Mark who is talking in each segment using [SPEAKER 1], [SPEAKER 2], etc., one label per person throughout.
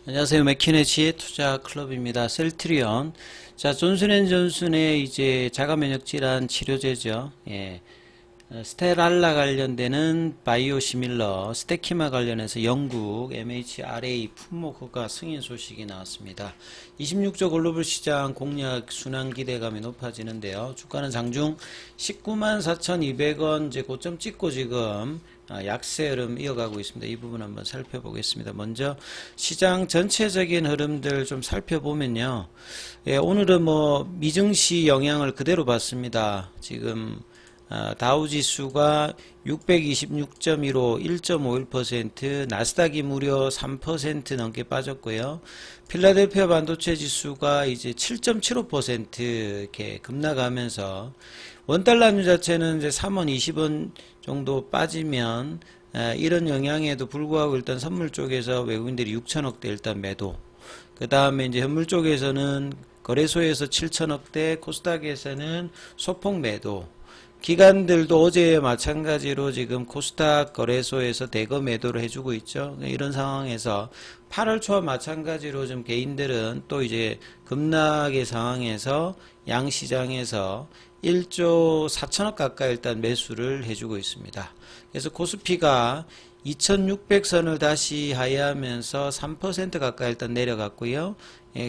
[SPEAKER 1] 안녕하세요. 맥키네치의 투자 클럽입니다. 셀트리온. 자, 존슨앤존슨의 이제 자가 면역 질환 치료제죠. 예. 스테랄라 관련되는 바이오시밀러, 스테키마 관련해서 영국 MHRA 품목허가 승인 소식이 나왔습니다. 26조 글로벌 시장 공략 순환 기대감이 높아지는데요. 주가는 장중 194,200원 이제 고점 찍고 지금 약세 흐름 이어가고 있습니다. 이 부분 한번 살펴보겠습니다. 먼저 시장 전체적인 흐름들 좀 살펴보면요. 예, 오늘은 뭐 미증시 영향을 그대로 받습니다. 지금 다우지수가 626.15 1.51%, 나스닥이 무려 3% 넘게 빠졌고요. 필라델피아 반도체 지수가 이제 7.75% 이렇게 급락하면서 원달러주 자체는 이제 3원 20원 정도 빠지면 이런 영향에도 불구하고 일단 선물 쪽에서 외국인들이 6천억대 일단 매도. 그 다음에 이제 현물 쪽에서는 거래소에서 7천억대, 코스닥에서는 소폭 매도. 기관들도 어제 마찬가지로 지금 코스닥 거래소에서 대거 매도를 해주고 있죠. 이런 상황에서 8월 초와 마찬가지로 좀 개인들은 또 이제 급락의 상황에서 양시장에서 1조 4천억 가까이 일단 매수를 해주고 있습니다. 그래서 코스피가 2600선을 다시 하회하면서 3% 가까이 일단 내려갔고요.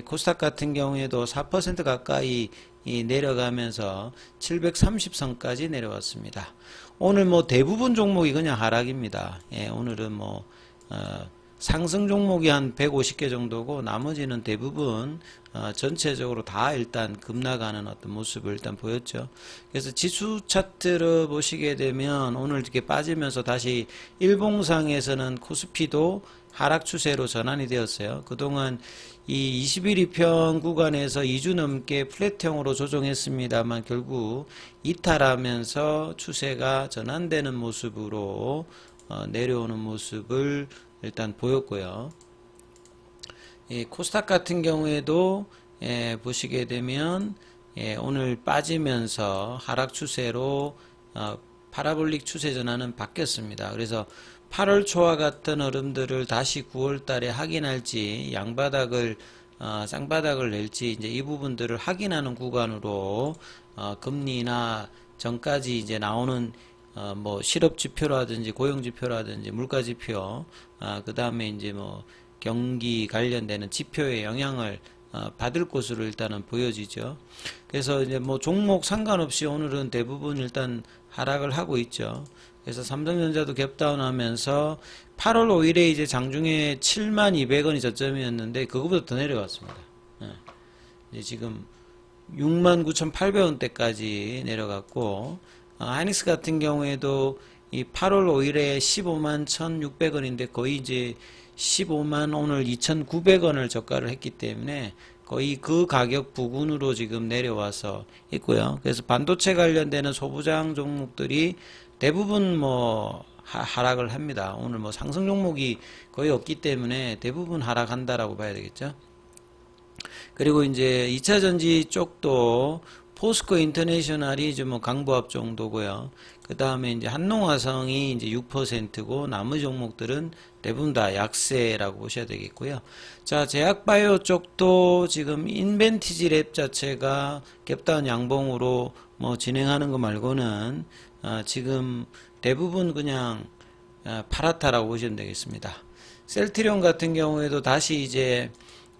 [SPEAKER 1] 코스닥 같은 경우에도 4% 가까이 내려가면서 730선까지 내려왔습니다. 오늘 뭐 대부분 종목이 그냥 하락입니다. 오늘은 뭐 상승 종목이 한 150개 정도고 나머지는 대부분 전체적으로 다 일단 급락하는 어떤 모습을 일단 보였죠. 그래서 지수 차트를 보시게 되면 오늘 이렇게 빠지면서 다시 일봉상에서는 코스피도 하락 추세로 전환이 되었어요. 그동안 이 21이평 구간에서 2주 넘게 플랫형으로 조정했습니다만 결국 이탈하면서 추세가 전환되는 모습으로 내려오는 모습을 일단 보였고요. 코스닥 같은 경우에도 보시게 되면 오늘 빠지면서 하락 추세로 파라볼릭 추세 전환은 바뀌었습니다. 그래서 8월 초와 같은 흐름들을 다시 9월 달에 확인할지 양바닥을 쌍바닥을 낼지 이제 이 부분들을 확인하는 구간으로 금리나 전까지 이제 나오는 뭐 실업 지표라든지 고용 지표라든지 물가 지표 그 다음에 이제 뭐 경기 관련되는 지표의 영향을 받을 것으로 일단은 보여지죠. 그래서 이제 뭐 종목 상관없이 오늘은 대부분 일단 하락을 하고 있죠. 그래서 삼성전자도 갭다운하면서 8월 5일에 이제 장중에 72,200원이 저점이었는데 그거보다 더 내려갔습니다. 이제 지금 69,800원대까지 내려갔고 하이닉스 같은 경우에도 이 8월 5일에 151,600원인데 거의 이제 15만 오늘 2,900원을 저가를 했기 때문에 거의 그 가격 부근으로 지금 내려와서 있고요. 그래서 반도체 관련되는 소부장 종목들이 대부분 뭐 하락을 합니다. 오늘 뭐 상승 종목이 거의 없기 때문에 대부분 하락한다라고 봐야 되겠죠. 그리고 이제 2차전지 쪽도 포스코 인터내셔널이 좀 뭐 강보합 정도고요. 그 다음에 이제 한농화성이 이제 6%고 나머지 종목들은 대부분 다 약세라고 보셔야 되겠고요. 자, 제약바이오 쪽도 지금 인벤티지 랩 자체가 갭다운 양봉으로 뭐 진행하는 거 말고는 지금 대부분 그냥 파랗다라고 보시면 되겠습니다. 셀트리온 같은 경우에도 다시 이제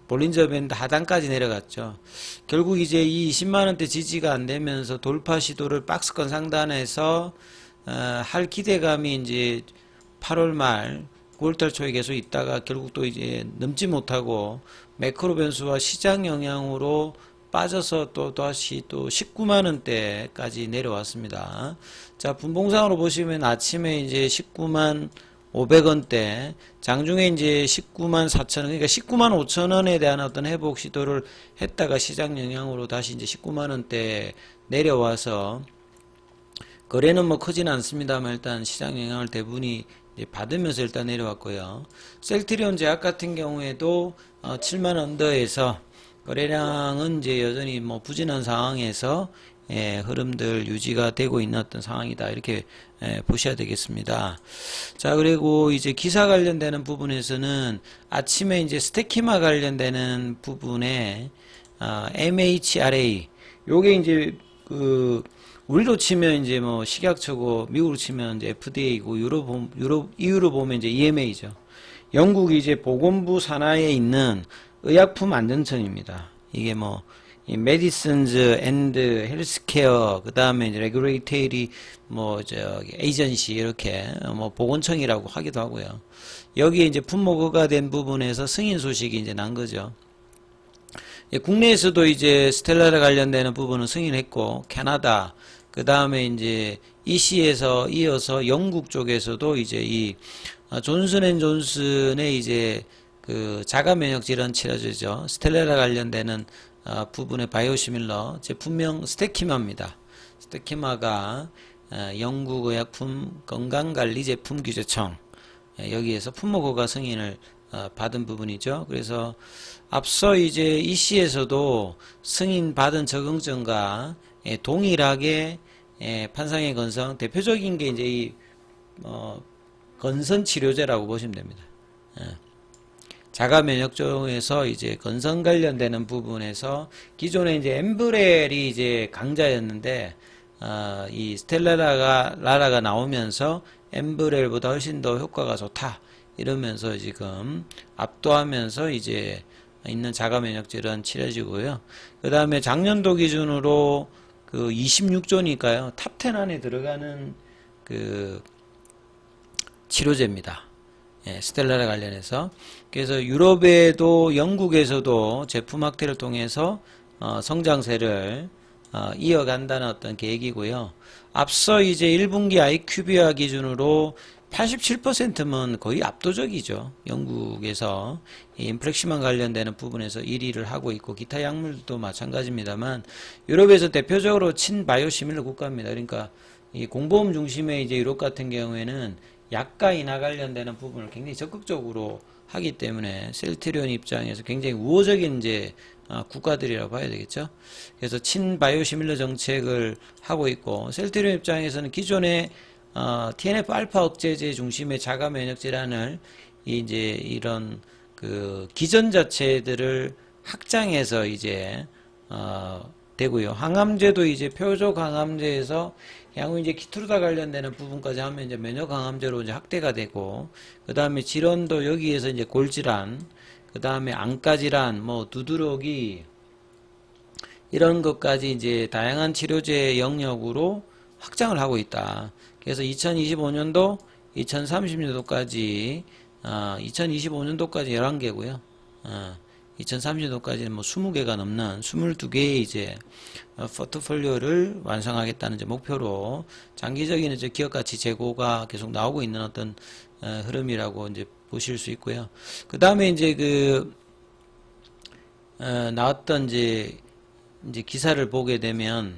[SPEAKER 1] 볼린저 밴드 하단까지 내려갔죠. 결국 이제 이 20만원대 지지가 안 되면서 돌파 시도를 박스권 상단에서 할 기대감이 이제 8월 말 9월달 초에 계속 있다가 결국 또 이제 넘지 못하고 매크로 변수와 시장 영향으로 빠져서 또 다시 또 19만원대까지 내려왔습니다. 자, 분봉상으로 보시면 아침에 이제 19만 500원대, 장중에 이제 19만 4천원, 그러니까 19만 5천원에 대한 어떤 회복 시도를 했다가 시장 영향으로 다시 이제 19만원대 내려와서, 거래는 뭐 크진 않습니다만 일단 시장 영향을 대부분이 받으면서 일단 내려왔고요. 셀트리온 제약 같은 경우에도 7만 언더에서 거래량은 이제 여전히 뭐 부진한 상황에서 흐름들 유지가 되고 있는 어떤 상황이다. 이렇게 보셔야 되겠습니다. 자, 그리고 이제 기사 관련되는 부분에서는 아침에 이제 스테키마 관련되는 부분에 MHRA 요게 이제 우리로 치면 이제 뭐 식약처고 미국으로 치면 이제 FDA고 EU로 보면 이제 EMA죠. 영국이 이제 보건부 산하에 있는 의약품 안전청입니다. 이게 뭐 이 메디슨즈 앤드 헬스케어 그다음에 이제 레귤레이터리 뭐 저기 에이전시 이렇게 뭐 보건청이라고 하기도 하고요. 여기에 이제 품목허가 된 부분에서 승인 소식이 이제 난 거죠. 국내에서도 이제 스텔라라 관련되는 부분은 승인했고 캐나다 그다음에 이제 EC에서 이어서 영국 쪽에서도 이제 이 존슨앤존슨의 이제 그 자가 면역 질환 치료제죠. 스텔라라 관련되는 부분의 바이오시밀러 제품명 스테키마입니다. 스테키마가 영국 의약품 건강관리 제품 규제청 여기에서 품목허가 승인을 받은 부분이죠. 그래서 앞서 이제 EC에서도 승인 받은 적응증과 동일하게 판상의 건성 대표적인 게 이제 이 건선 치료제라고 보시면 됩니다. 자가 면역종에서 이제 건선 관련되는 부분에서 기존에 이제 엠브렐이 이제 강자였는데 이 스텔라라가 나오면서 엠브렐보다 훨씬 더 효과가 좋다 이러면서 지금 압도하면서 이제 있는 자가 면역 질환 치료지고요. 그 다음에 작년도 기준으로 그 26조니까요 탑10 안에 들어가는 그 치료제입니다. 스텔라라 관련해서. 그래서 유럽에도 영국에서도 제품 확대를 통해서 성장세를 이어간다는 어떤 계획이고요. 앞서 이제 1분기 IQVIA 기준으로 87%면 거의 압도적이죠. 영국에서 인플렉시만 관련되는 부분에서 1위를 하고 있고 기타 약물도 마찬가지입니다만 유럽에서 대표적으로 친바이오시밀러 국가입니다. 그러니까 이 공보험 중심의 이제 유럽 같은 경우에는 약과 인하 관련되는 부분을 굉장히 적극적으로 하기 때문에 셀트리온 입장에서 굉장히 우호적인 이제 국가들이라고 봐야 되겠죠. 그래서 친바이오시밀러 정책을 하고 있고 셀트리온 입장에서는 기존의 TNF 알파 억제제 중심의 자가 면역 질환을 이제 이런 그 기전 자체들을 확장해서 이제 되고요. 항암제도 이제 표적 항암제에서 향후 이제 키트루다 관련되는 부분까지 하면 이제 면역 항암제로 이제 확대가 되고, 그 다음에 질환도 여기에서 이제 골질환, 그 다음에 안과 질환, 뭐 두드러기 이런 것까지 이제 다양한 치료제 영역으로 확장을 하고 있다. 그래서 2025년도, 2030년도까지 2025년도까지 11개고요. 2030년도까지는 뭐 20개가 넘는 22개의 이제 포트폴리오를 완성하겠다는 이제 목표로 장기적인 이제 기업 가치 제고가 계속 나오고 있는 어떤 흐름이라고 이제 보실 수 있고요. 그 다음에 이제 나왔던 이제 기사를 보게 되면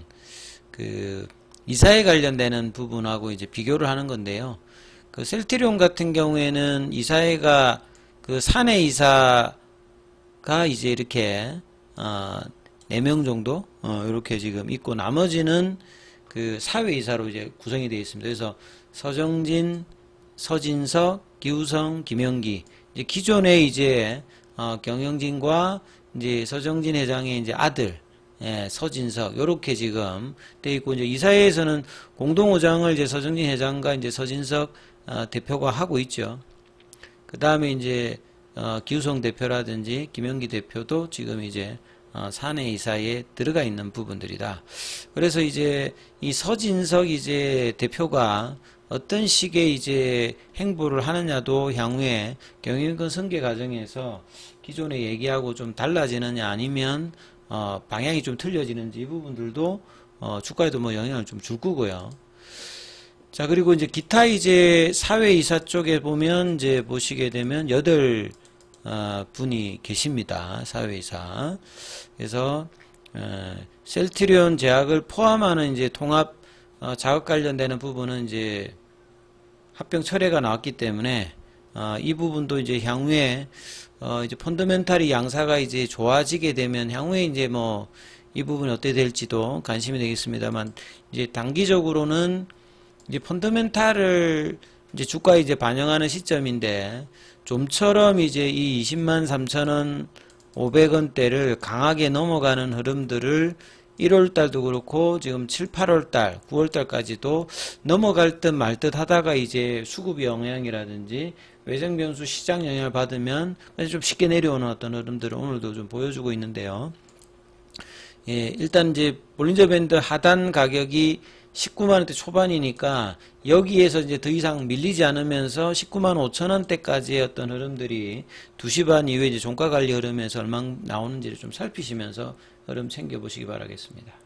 [SPEAKER 1] 이사에 관련되는 부분하고 이제 비교를 하는 건데요. 그 셀트리온 같은 경우에는 이사회가 그 사내 이사가 이제 이렇게 4명 정도 이렇게 지금 있고 나머지는 그 사회이사로 이제 구성이 되어 있습니다. 그래서 서정진, 서진석, 기우성, 김영기 이제 기존의 이제 경영진과 이제 서정진 회장의 이제 아들 서진석 요렇게 지금 돼 있고 이제 이사회에서는 공동의장을 이제 서정진 회장과 이제 서진석 대표가 하고 있죠. 그 다음에 이제 기우성 대표라든지 김영기 대표도 지금 이제 사내 이사에 들어가 있는 부분들이다. 그래서 이제 이 서진석 이제 대표가 어떤 식의 이제 행보를 하느냐도 향후에 경영권 승계 과정에서 기존에 얘기하고 좀 달라지느냐 아니면 방향이 좀 틀려지는지 이 부분들도 주가에도 뭐 영향을 좀 줄 거고요. 자, 그리고 이제 기타 이제 사회이사 쪽에 보면 이제 보시게 되면 8분이 계십니다. 사회이사. 그래서 셀트리온 제약을 포함하는 이제 통합 작업 관련되는 부분은 이제 합병 철회가 나왔기 때문에 이 부분도 이제 향후에 이제 펀더멘탈이 양사가 이제 좋아지게 되면 향후에 이제 뭐 이 부분이 어떻게 될지도 관심이 되겠습니다만, 이제 단기적으로는 이제 펀더멘탈을 이제 주가에 이제 반영하는 시점인데, 좀처럼 이제 이 20만 3천원 500원대를 강하게 넘어가는 흐름들을 1월달도 그렇고 지금 7, 8월달, 9월달까지도 넘어갈 듯 말 듯 하다가 이제 수급 영향이라든지 외정 변수 시장 영향을 받으면 좀 쉽게 내려오는 어떤 흐름들을 오늘도 좀 보여주고 있는데요. 예, 일단 이제 볼린저 밴드 하단 가격이 19만원대 초반이니까 여기에서 이제 더 이상 밀리지 않으면서 19만 5천원대까지의 어떤 흐름들이 2시 반 이후에 이제 종가 관리 흐름에서 얼마 나오는지를 좀 살피시면서 흐름 챙겨보시기 바라겠습니다.